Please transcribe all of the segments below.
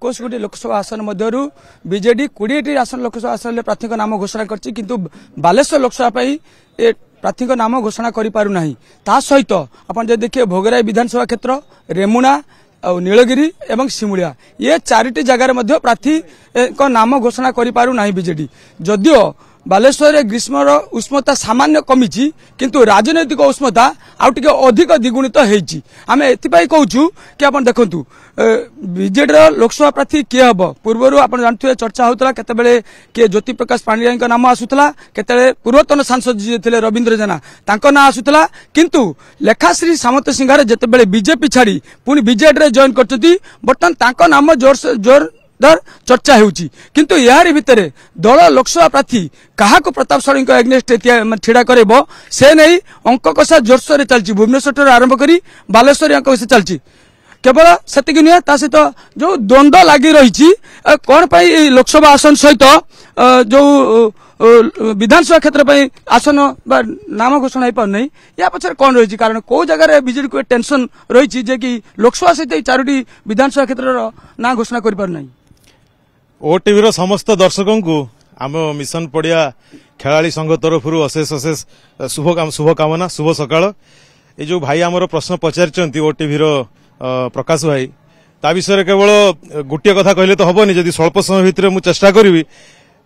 21 लोकसभा आसन मध्यरु बीजेडी 20 आसन लोकसभा आसन प्रार्थी नाम घोषणा करछि किंतु बालेश्वर लोकसभा प्रार्थी नाम घोषणा करि पारु नाही। ता सहित आपण जे देखिए भोगराई विधानसभा क्षेत्र रेमुना और नीलगिरी एवं सिमुलिया ये 4टी जगार मध्य प्रार्थी को नाम घोषणा करि पारु नाही बीजेडी। जदियो बालेश्वर ग्रीष्मर उष्णता सामान्य कमी किंतु राजनैतिक उष्णता आउटे अधिक द्विगुणित होती। आम एपाई कहूँ कि आप देखु बीजेडी लोकसभा प्रार्थी किए हम पूर्वर आप जानते चर्चा होता केतबेले किए ज्योति प्रकाश पाणिग्राही नाम आसूला केतबेले पूर्वतन सांसद जी थे रवींद्र जेना ना आसूला किंतु लेखाश्री सामंत सिंहार जितेबाला बीजेपी छाड़ी पुणी बीजेडी जॉइन कर बर्तमान नाम जोर चर्चा होउची किंतु यार भितर दल लोकसभा प्रार्थी क्या प्रताप षडंगी एग्नेस्ट छिड़ा करब से नहीं अंक कषा जोरसोर चलती भुवनेश्वर आरंभ कर बालेश्वर अंक कषा चलती केवल से नुहे सहित जो द्वंद्व लगी रही कौन पर लोकसभा आसन सहित जो विधानसभा क्षेत्र आसन नाम घोषणा हो पार या पछे कौन रही कारण कौ जगह बीजेडी को टेंशन रही कि लोकसभा सहित 4टी विधानसभा क्षेत्र ना घोषणा कर पार नहीं। ओटीवी समस्त दर्शकों को आम मिशन पड़िया खेलाड़ी संघ तरफ अशेष अशेष शुभकामना शुभ सकाळ। ये जो भाई आमर प्रश्न पचारि ओटीवी प्रकाश भाई ता विषय केवल गोटे कथा कहले तो हबनी जदि स्वल्प समय भितर मु चेष्टा करी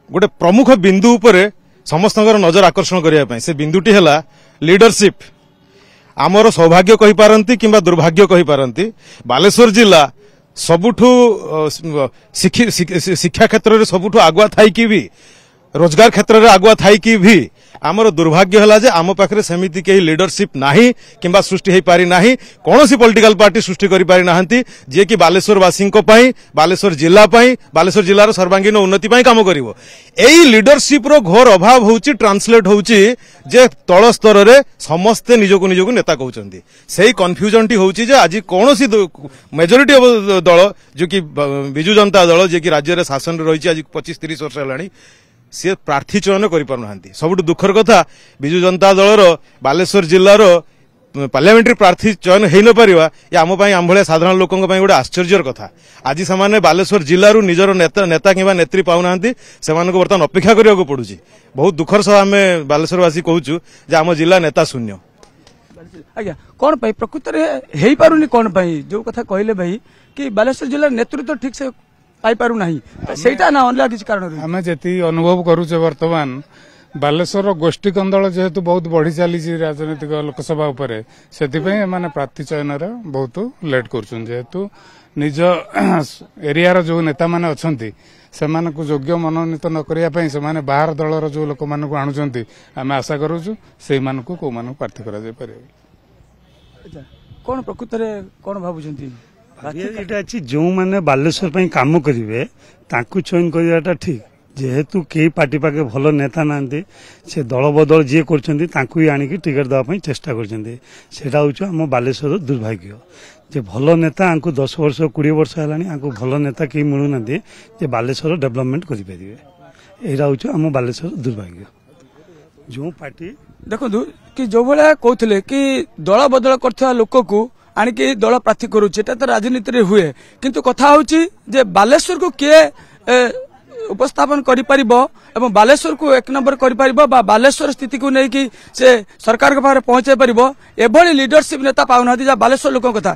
गोटे प्रमुख बिंदु उपरे समस्त नजर आकर्षण करने से बिंदुटी है लीडरशिप। आमर सौभाग्य कही पारंती किंबा दुर्भाग्य कही पारंती बालेश्वर जिला सबुठु शिक्षा क्षेत्र में सबुठु आगुआ थाई कि भी रोजगार क्षेत्र में आगुआ थाई कि भी आमर दुर्भाग्य है जे आम पाखरे सेमिति केही लीडरशिप नाही किंबा सृष्टि हो पारि नाही कौन सी पॉलिटिकल पार्टी सृष्टि करि पारि नाहंती जे कि बालेश्वर वासी बालेश्वर जिला बालेश्वर जिलार सर्वांगीन उन्नति पई काम करिवो। एई लीडरशिप रो घोर अभाव होउची ट्रांसलेट होउची जे तळ स्तर रे समस्ते निजको निजको नेता कहउचंदी सेही कन्फ्यूजन टी होउची जे आज कौन सी मेजोरिटी दल जो कि बिजु जनता दल जे कि राज्य रे शासन रही आज 25-30 वर्ष हेलानी सी प्रार्थी चयन कर सबुठ दुखर कथा बिजु जनता दलर बालेश्वर जिलार पार्लियामेंट्री प्रार्थी चयन हो न पारिबा या आम आम भाया साधारण लोकों गोटे आश्चर्यर कथा। आज से बालेश्वर जिलूर निजर नेता कि नेत्री पाऊना से बर्तमान अपेक्षा करने पड़ू बहुत दुखर सह आम बालेश्वरवासी कहूँ आम जिला नेता शून्य। आज्ञा कौन प्रकृत में हो पारुनी कौन जो कथा कहले भाई कि बालेश्वर जिला नेतृत्व ठीक से पाई पारु नाही सेटा ना अन्य किसी कारण आमे जेती अनुभव करूचे वर्तमान बालेश्वर गोष्ठी कंदल जेहेतु बहुत बढ़ी चली राजनीतिक लोकसभा उपरे सेति पे माने प्रार्थी चयन रे बहुत लेट करछन जेहेतु निज एरिया रो जो नेता माने अछंती सेमान को योग्य मनोनीत न करिया पई से माने बाहर दलर जो लोक मान को आणुचंती आमे आशा करूछु सेई मान को को मान प्रार्थी करा जाय पारे। अच्छा कोन प्रकृत रे कोन भाबुचंती ये जो मैंने बालेश्वर काम करेंगे चयन करवाटा ठीक जेहेतु कई पार्टी पाखे भल नेता ना से दल बदल जी कर आणिक टिकेट देवाई चेष्टा कर बालेश्वर दुर्भाग्य जे भल नेता 10 वर्ष 20 वर्ष है भल नेता कई मिलूना जे बालेश्वर डेवलपमेंट करेंगे यहाँ हूँ आम बालेश्वर दुर्भाग्य। जो पार्टी देखो कि जो भाया कहते कि दल बदल कर लोक को आणिकी दल प्रार्थी करुचे तो राजनीति रे हुए किंतु कथा होची जे बालेश्वर को किए उपस्थापन करि परिबो एवं बालेश्वर को एक नंबर करि परिबो बा बालेश्वर स्थिति को नहीं कि से सरकार के पारे पहुंचे परिबो एभली लीडरशिप नेता पाउना जा बालेश्वर लोक कथा